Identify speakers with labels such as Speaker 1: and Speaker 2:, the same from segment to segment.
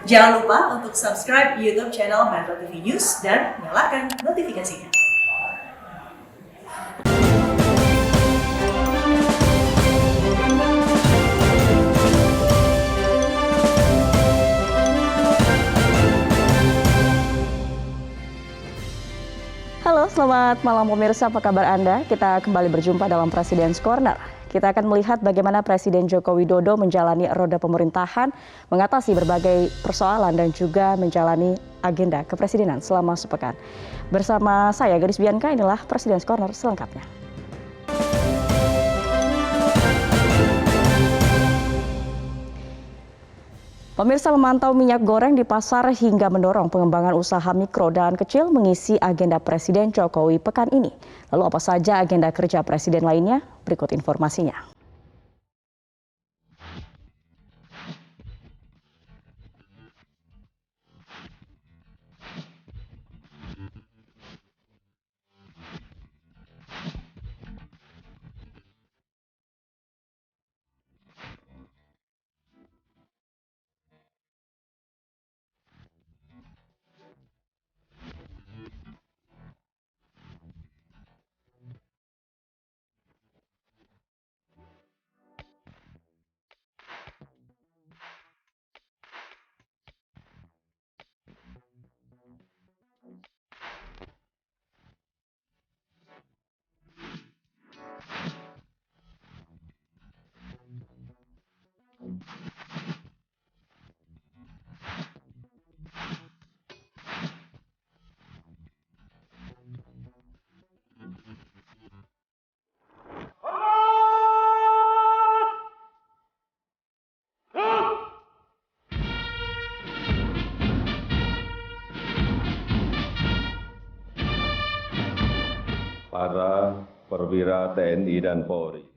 Speaker 1: Jangan lupa untuk subscribe YouTube channel Metro TV News dan nyalakan notifikasinya.
Speaker 2: Halo, selamat malam pemirsa, apa kabar Anda? Kita kembali berjumpa dalam Presiden's Corner. Kita akan melihat bagaimana Presiden Joko Widodo menjalani roda pemerintahan, mengatasi berbagai persoalan dan juga menjalani agenda kepresidenan selama sepekan. Bersama saya, Gadis Bianca, inilah Presiden's Corner selengkapnya. Pemirsa, memantau minyak goreng di pasar hingga mendorong pengembangan usaha mikro dan kecil mengisi agenda Presiden Jokowi pekan ini. Lalu apa saja agenda kerja Presiden lainnya? Berikut informasinya.
Speaker 3: Para perwira TNI dan Polri.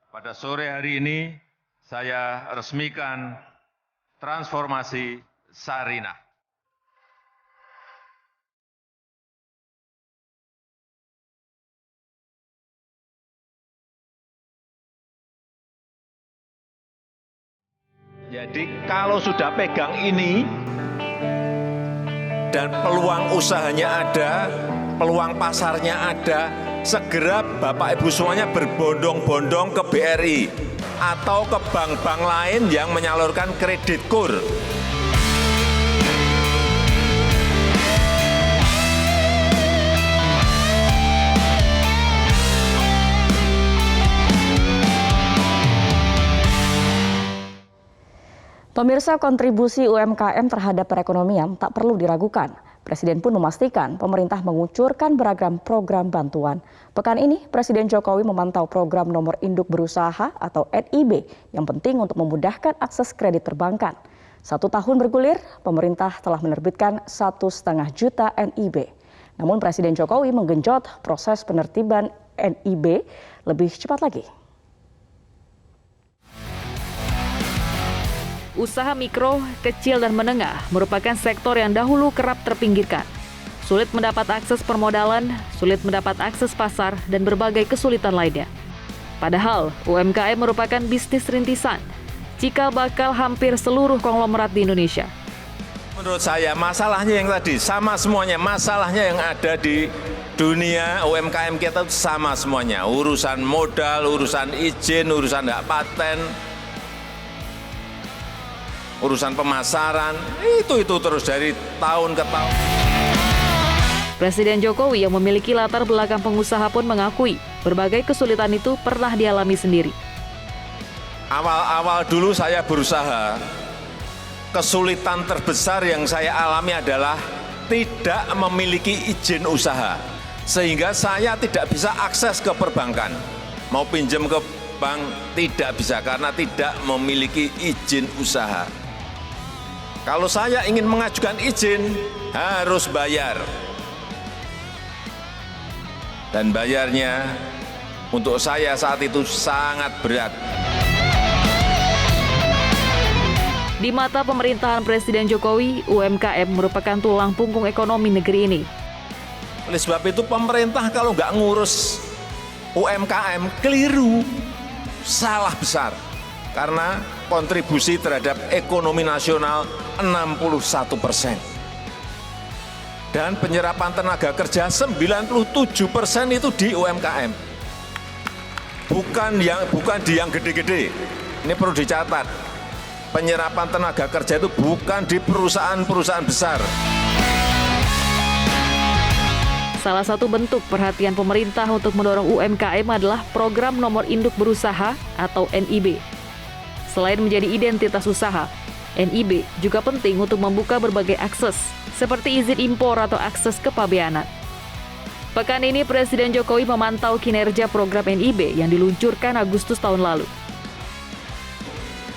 Speaker 3: Pada sore hari ini, saya resmikan transformasi Sarinah.
Speaker 4: Jadi kalau sudah pegang ini dan peluang usahanya ada, peluang pasarnya ada, segera Bapak Ibu semuanya berbondong-bondong ke BRI atau ke bank-bank lain yang menyalurkan kredit KUR.
Speaker 2: Pemirsa, kontribusi UMKM terhadap perekonomian tak perlu diragukan. Presiden pun memastikan pemerintah mengucurkan beragam program bantuan. Pekan ini, Presiden Jokowi memantau program nomor induk berusaha atau NIB yang penting untuk memudahkan akses kredit perbankan. 1 tahun bergulir, pemerintah telah menerbitkan 1,5 juta NIB. Namun Presiden Jokowi menggenjot proses penertiban NIB lebih cepat lagi.
Speaker 5: Usaha mikro, kecil, dan menengah merupakan sektor yang dahulu kerap terpinggirkan. Sulit mendapat akses permodalan, sulit mendapat akses pasar, dan berbagai kesulitan lainnya. Padahal, UMKM merupakan bisnis rintisan, cikal bakal hampir seluruh konglomerat di Indonesia.
Speaker 4: Menurut saya masalahnya yang tadi sama semuanya, masalahnya yang ada di dunia UMKM kita itu sama semuanya. Urusan modal, urusan izin, urusan hak paten, urusan pemasaran, itu terus dari tahun ke tahun.
Speaker 5: Presiden Jokowi yang memiliki latar belakang pengusaha pun mengakui berbagai kesulitan itu pernah dialami sendiri.
Speaker 4: Awal-awal dulu saya berusaha, kesulitan terbesar yang saya alami adalah tidak memiliki izin usaha. Sehingga saya tidak bisa akses ke perbankan. Mau pinjam ke bank tidak bisa karena tidak memiliki izin usaha. Kalau saya ingin mengajukan izin, harus bayar. Dan bayarnya untuk saya saat itu sangat berat.
Speaker 5: Di mata pemerintahan Presiden Jokowi, UMKM merupakan tulang punggung ekonomi negeri ini.
Speaker 4: Oleh sebab itu pemerintah kalau nggak ngurus UMKM keliru, salah besar. Karena kontribusi terhadap ekonomi nasional 61%. Dan penyerapan tenaga kerja 97% itu di UMKM. Bukan di yang gede-gede. Ini perlu dicatat. Penyerapan tenaga kerja itu bukan di perusahaan-perusahaan besar.
Speaker 5: Salah satu bentuk perhatian pemerintah untuk mendorong UMKM adalah program nomor induk berusaha atau NIB. Selain menjadi identitas usaha, NIB juga penting untuk membuka berbagai akses, seperti izin impor atau akses kepabeanan. Pekan ini Presiden Jokowi memantau kinerja program NIB yang diluncurkan Agustus tahun lalu.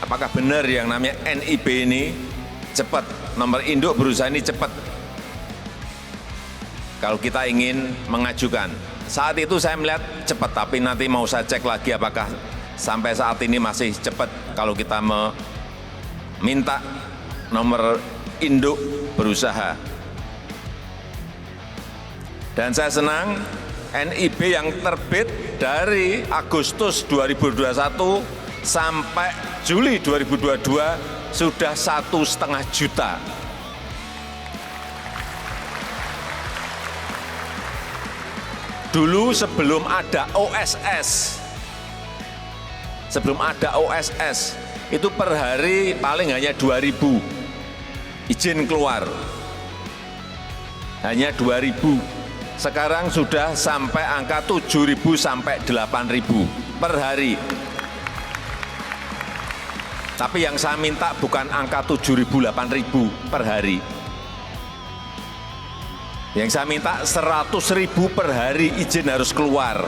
Speaker 4: Apakah benar yang namanya NIB ini cepat, nomor induk berusaha ini cepat? Kalau kita ingin mengajukan, saat itu saya melihat cepat, tapi nanti mau saya cek lagi apakah sampai saat ini masih cepat kalau kita meminta nomor induk berusaha. Dan saya senang NIB yang terbit dari Agustus 2021 sampai Juli 2022 sudah 1,5 juta. Dulu sebelum ada OSS, itu per hari paling hanya 2.000 izin keluar. Hanya 2.000. Sekarang sudah sampai angka 7.000 sampai 8.000 per hari. Tapi yang saya minta bukan angka 7.000, 8.000 per hari. Yang saya minta 100.000 per hari izin harus keluar.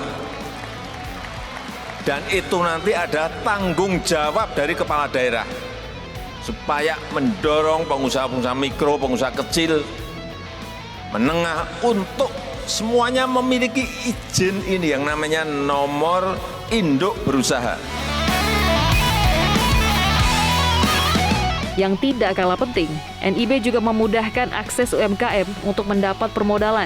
Speaker 4: Dan itu nanti ada tanggung jawab dari kepala daerah. Supaya mendorong pengusaha-pengusaha mikro, pengusaha kecil, menengah untuk semuanya memiliki izin ini yang namanya nomor induk berusaha.
Speaker 5: Yang tidak kalah penting, NIB juga memudahkan akses UMKM untuk mendapat permodalan.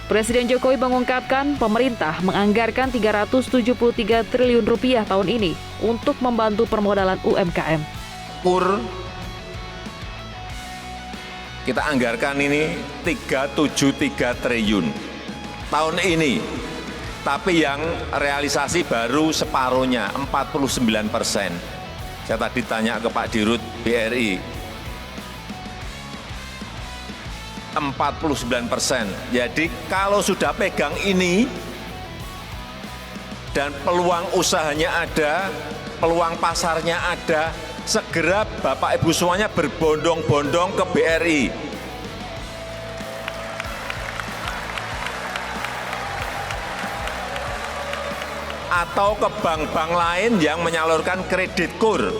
Speaker 5: Presiden Jokowi mengungkapkan pemerintah menganggarkan Rp373 triliun tahun ini untuk membantu permodalan UMKM.
Speaker 4: Kita anggarkan ini 373 triliun tahun ini, tapi yang realisasi baru separuhnya, 49%. Saya tadi tanya ke Pak Dirut BRI, 49%. Jadi kalau sudah pegang ini dan peluang usahanya ada, peluang pasarnya ada, segera Bapak Ibu semuanya berbondong-bondong ke BRI. Atau ke bank-bank lain yang menyalurkan kredit KUR.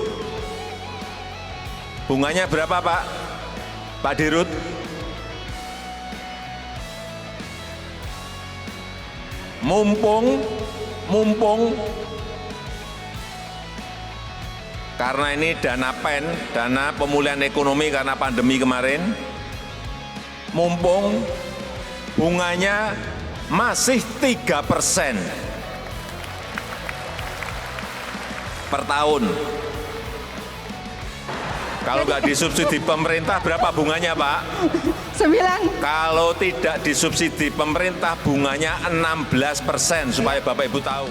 Speaker 4: Bunganya berapa, Pak? Pak Dirut? Mumpung karena ini dana PEN, dana pemulihan ekonomi karena pandemi kemarin, mumpung bunganya masih 3% per tahun. Kalau nggak disubsidi pemerintah, berapa bunganya, Pak?
Speaker 6: 9.
Speaker 4: Kalau tidak disubsidi pemerintah, bunganya 16%, supaya Bapak Ibu tahu.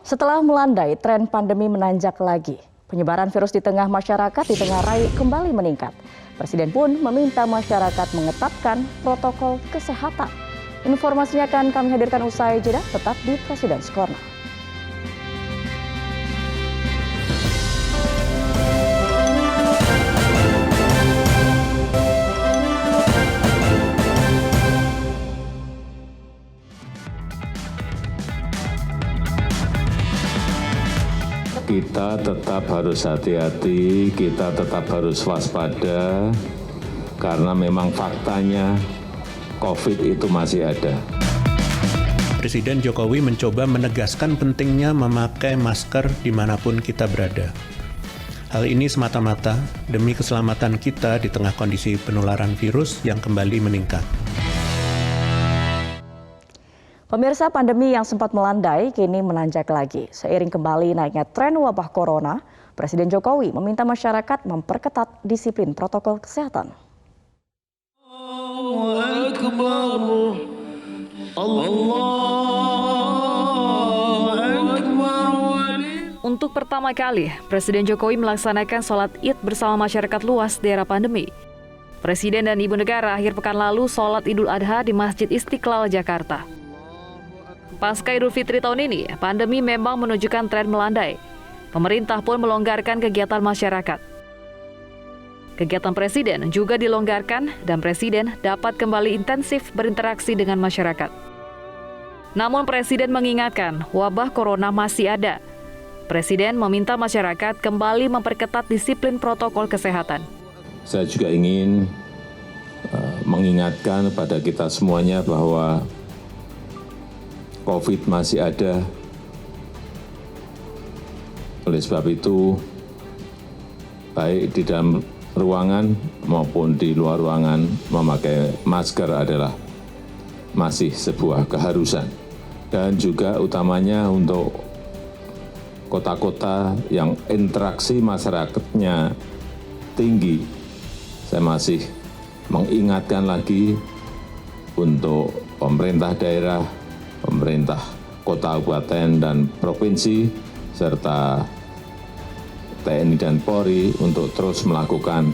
Speaker 2: Setelah melandai, tren pandemi menanjak lagi. Penyebaran virus di tengah masyarakat di tengah rai kembali meningkat. Presiden pun meminta masyarakat mengetatkan protokol kesehatan. Informasinya akan kami hadirkan usai jeda, tetap di President's Corner.
Speaker 7: Kita tetap harus hati-hati, kita tetap harus waspada, karena memang faktanya COVID itu masih ada.
Speaker 8: Presiden Jokowi mencoba menegaskan pentingnya memakai masker dimanapun kita berada. Hal ini semata-mata demi keselamatan kita di tengah kondisi penularan virus yang kembali meningkat.
Speaker 2: Pemirsa, pandemi yang sempat melandai kini menanjak lagi. Seiring kembali naiknya tren wabah corona, Presiden Jokowi meminta masyarakat memperketat disiplin protokol kesehatan.
Speaker 5: Untuk pertama kali, Presiden Jokowi melaksanakan sholat Id bersama masyarakat luas di era pandemi. Presiden dan Ibu Negara akhir pekan lalu sholat Idul Adha di Masjid Istiqlal, Jakarta. Pasca Idul Fitri tahun ini, pandemi memang menunjukkan tren melandai. Pemerintah pun melonggarkan kegiatan masyarakat. Kegiatan Presiden juga dilonggarkan dan Presiden dapat kembali intensif berinteraksi dengan masyarakat. Namun Presiden mengingatkan wabah corona masih ada. Presiden meminta masyarakat kembali memperketat disiplin protokol kesehatan.
Speaker 7: Saya juga ingin mengingatkan pada kita semuanya bahwa COVID masih ada. Oleh sebab itu, baik di dalam ruangan maupun di luar ruangan, memakai masker adalah masih sebuah keharusan. Dan juga utamanya untuk kota-kota yang interaksi masyarakatnya tinggi, saya masih mengingatkan lagi untuk pemerintah daerah, pemerintah kota, kabupaten, dan provinsi, serta TNI dan Polri untuk terus melakukan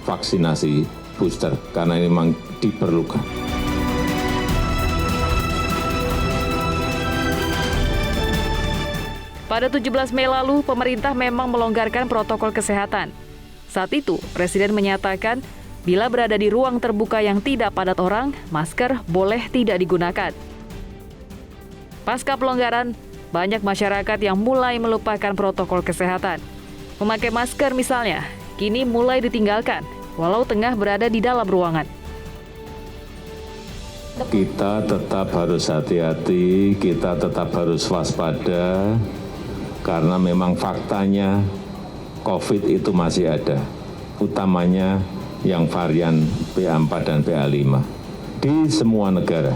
Speaker 7: vaksinasi booster, karena ini memang diperlukan.
Speaker 5: Pada 17 Mei lalu, pemerintah memang melonggarkan protokol kesehatan. Saat itu, Presiden menyatakan bila berada di ruang terbuka yang tidak padat orang, masker boleh tidak digunakan. Pasca pelonggaran, banyak masyarakat yang mulai melupakan protokol kesehatan. Memakai masker misalnya, kini mulai ditinggalkan, walau tengah berada di dalam ruangan.
Speaker 7: Kita tetap harus hati-hati, kita tetap harus waspada, karena memang faktanya COVID itu masih ada, utamanya yang varian BA4 dan BA5 di semua negara.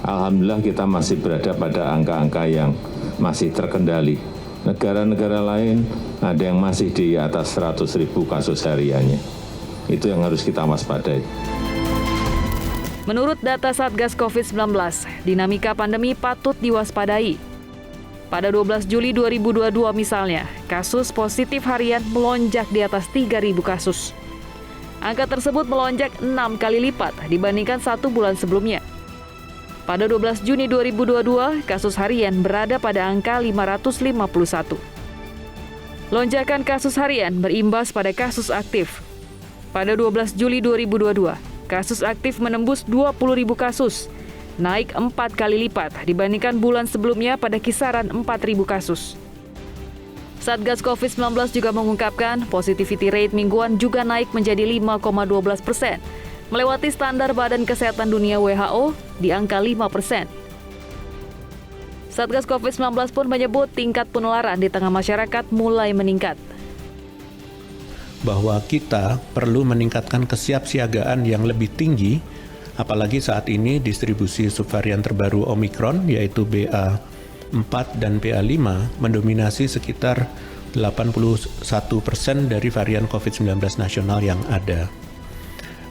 Speaker 7: Alhamdulillah kita masih berada pada angka-angka yang masih terkendali. Negara-negara lain ada yang masih di atas 100.000 kasus hariannya. Itu yang harus kita waspadai.
Speaker 5: Menurut data Satgas COVID-19, dinamika pandemi patut diwaspadai. Pada 12 Juli 2022 misalnya, kasus positif harian melonjak di atas 3.000 kasus. Angka tersebut melonjak 6 kali lipat dibandingkan 1 bulan sebelumnya. Pada 12 Juni 2022, kasus harian berada pada angka 551. Lonjakan kasus harian berimbas pada kasus aktif. Pada 12 Juli 2022, kasus aktif menembus 20.000 kasus, naik 4 kali lipat dibandingkan bulan sebelumnya pada kisaran 4.000 kasus. Satgas COVID-19 juga mengungkapkan positivity rate mingguan juga naik menjadi 5,12%. Melewati standar Badan Kesehatan Dunia WHO di angka 5%. Satgas COVID-19 pun menyebut tingkat penularan di tengah masyarakat mulai meningkat.
Speaker 8: Bahwa kita perlu meningkatkan kesiapsiagaan yang lebih tinggi, apalagi saat ini distribusi subvarian terbaru Omikron, yaitu BA4 dan BA5, mendominasi sekitar 81% dari varian COVID-19 nasional yang ada.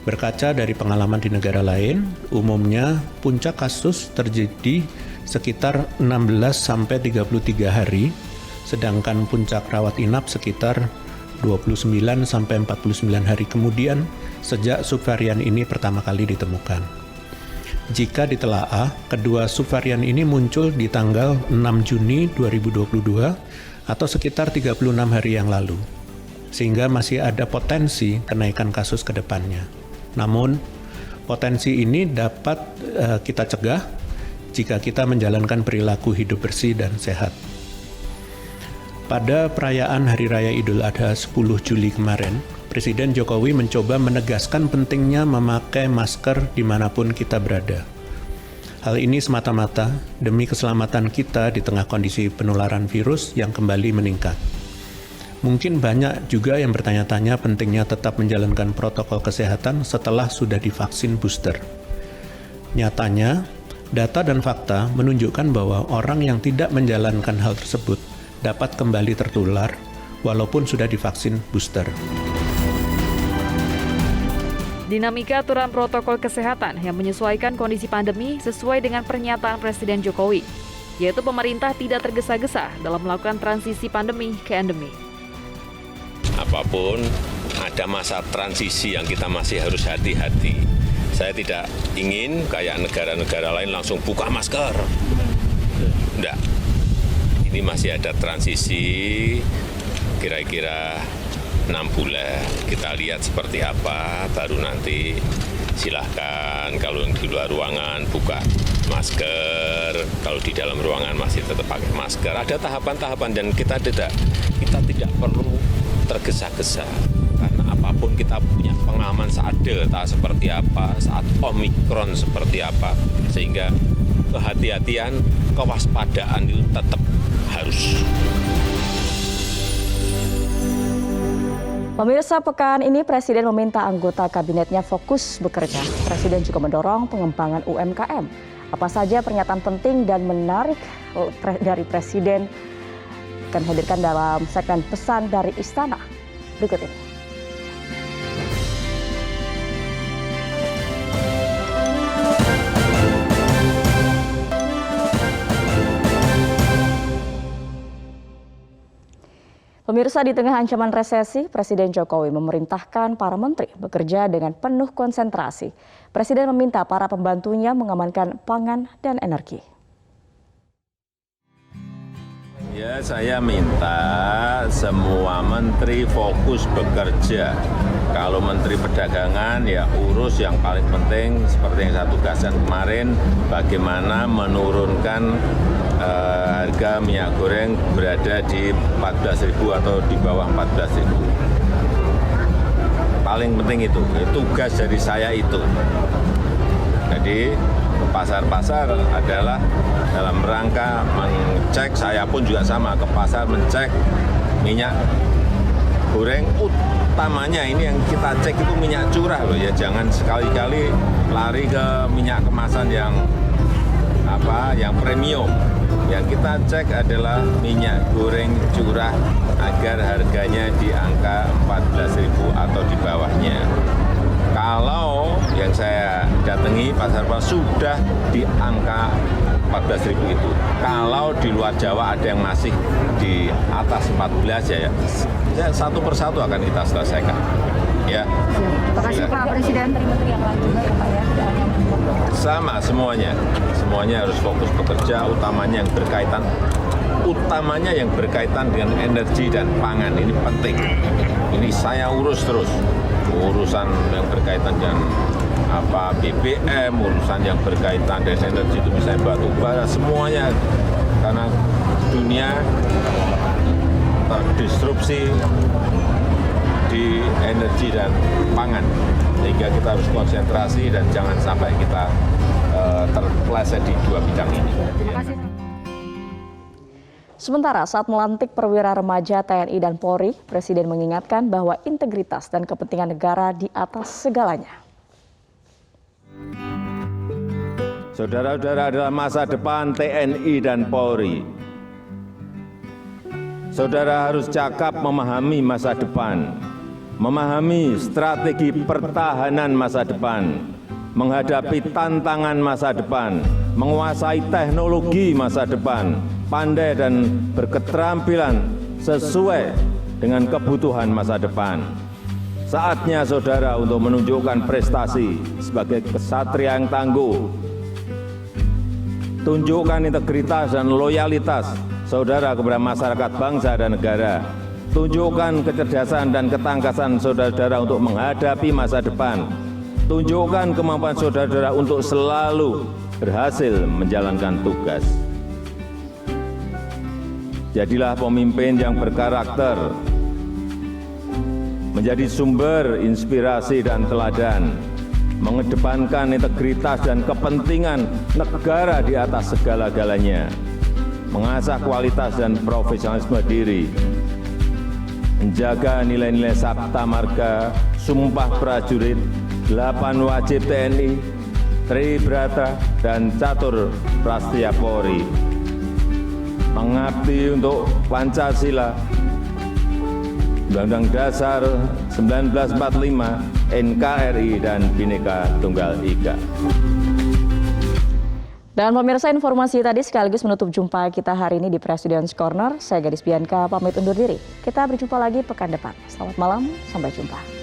Speaker 8: Berkaca dari pengalaman di negara lain, umumnya puncak kasus terjadi sekitar 16-33 hari, sedangkan puncak rawat inap sekitar 29-49 hari kemudian sejak subvarian ini pertama kali ditemukan. Jika ditelaah, kedua subvarian ini muncul di tanggal 6 Juni 2022 atau sekitar 36 hari yang lalu, sehingga masih ada potensi kenaikan kasus ke depannya. Namun, potensi ini dapat kita cegah jika kita menjalankan perilaku hidup bersih dan sehat. Pada perayaan Hari Raya Idul Adha 10 Juli kemarin, Presiden Jokowi mencoba menegaskan pentingnya memakai masker dimanapun kita berada. Hal ini semata-mata demi keselamatan kita di tengah kondisi penularan virus yang kembali meningkat. Mungkin banyak juga yang bertanya-tanya pentingnya tetap menjalankan protokol kesehatan setelah sudah divaksin booster. Nyatanya, data dan fakta menunjukkan bahwa orang yang tidak menjalankan hal tersebut dapat kembali tertular walaupun sudah divaksin booster.
Speaker 5: Dinamika aturan protokol kesehatan yang menyesuaikan kondisi pandemi sesuai dengan pernyataan Presiden Jokowi, yaitu pemerintah tidak tergesa-gesa dalam melakukan transisi pandemi ke endemi.
Speaker 4: Apapun ada masa transisi yang kita masih harus hati-hati. Saya tidak ingin kayak negara-negara lain langsung buka masker. Enggak. Ini masih ada transisi kira-kira 6 bulan. Kita lihat seperti apa, baru nanti silahkan kalau di luar ruangan buka masker, kalau di dalam ruangan masih tetap pakai masker. Ada tahapan-tahapan dan kita tidak perlu tergesa-gesa, karena apapun kita punya pengalaman saat Delta seperti apa, saat Omikron seperti apa, sehingga kehati-hatian, kewaspadaan itu tetap harus.
Speaker 2: Pemirsa, pekan ini Presiden meminta anggota kabinetnya fokus bekerja. Presiden juga mendorong pengembangan UMKM. Apa saja pernyataan penting dan menarik dari Presiden akan hadirkan dalam segmen pesan dari Istana berikut ini. Pemirsa, di tengah ancaman resesi, Presiden Jokowi memerintahkan para menteri bekerja dengan penuh konsentrasi. Presiden meminta para pembantunya mengamankan pangan dan energi.
Speaker 4: Ya, saya minta semua menteri fokus bekerja. Kalau menteri perdagangan ya urus yang paling penting seperti yang saya tugaskan kemarin, bagaimana menurunkan harga minyak goreng berada di 14.000 atau di bawah 14.000. Paling penting itu tugas dari saya itu. Jadi ke pasar-pasar adalah dalam rangka mengecek, saya pun juga sama ke pasar mencek minyak goreng, utamanya ini yang kita cek itu minyak curah loh ya, jangan sekali-kali lari ke minyak kemasan yang premium. Yang kita cek adalah minyak goreng curah agar harganya di angka 14.000 atau di bawahnya. Kalau yang saya datangi pasar-pasar sudah di angka 14.000 itu. Kalau di luar Jawa ada yang masih di atas 14 ya satu persatu akan kita selesaikan. Ya.
Speaker 2: Terima kasih Pak Presiden. Menteri yang lain juga ya Pak ya.
Speaker 4: Sama semuanya harus fokus bekerja, utamanya yang berkaitan dengan energi dan pangan, ini penting. Ini saya urus terus, urusan yang berkaitan dengan BBM, urusan yang berkaitan dengan energi itu misalnya batu bara, semuanya karena dunia terdisrupsi di energi dan pangan, sehingga kita harus konsentrasi dan jangan sampai kita terpeleset di dua bidang ini.
Speaker 2: Sementara saat melantik perwira remaja TNI dan Polri, Presiden mengingatkan bahwa integritas dan kepentingan negara di atas segalanya.
Speaker 4: Saudara-saudara, adalah masa depan TNI dan Polri.
Speaker 3: Saudara harus cakap memahami masa depan, memahami strategi pertahanan masa depan, menghadapi tantangan masa depan, menguasai teknologi masa depan, pandai dan berketerampilan sesuai dengan kebutuhan masa depan. Saatnya saudara untuk menunjukkan prestasi sebagai kesatria yang tangguh. Tunjukkan integritas dan loyalitas saudara kepada masyarakat bangsa dan negara. Tunjukkan kecerdasan dan ketangkasan saudara-saudara untuk menghadapi masa depan. Tunjukkan kemampuan saudara-saudara untuk selalu berhasil menjalankan tugas. Jadilah pemimpin yang berkarakter, menjadi sumber inspirasi dan teladan, mengedepankan integritas dan kepentingan negara di atas segala-galanya, mengasah kualitas dan profesionalisme diri, menjaga nilai-nilai Sabta Marga, Sumpah Prajurit, 8 Wajib TNI, Tribrata, dan Catur Prastya Polri, mengabdi untuk Pancasila, Undang-Undang Dasar 1945, NKRI, dan Bhinneka Tunggal Ika.
Speaker 2: Dan pemirsa, informasi tadi sekaligus menutup jumpa kita hari ini di President's Corner. Saya Gadis Bianca pamit undur diri. Kita berjumpa lagi pekan depan. Selamat malam, sampai jumpa.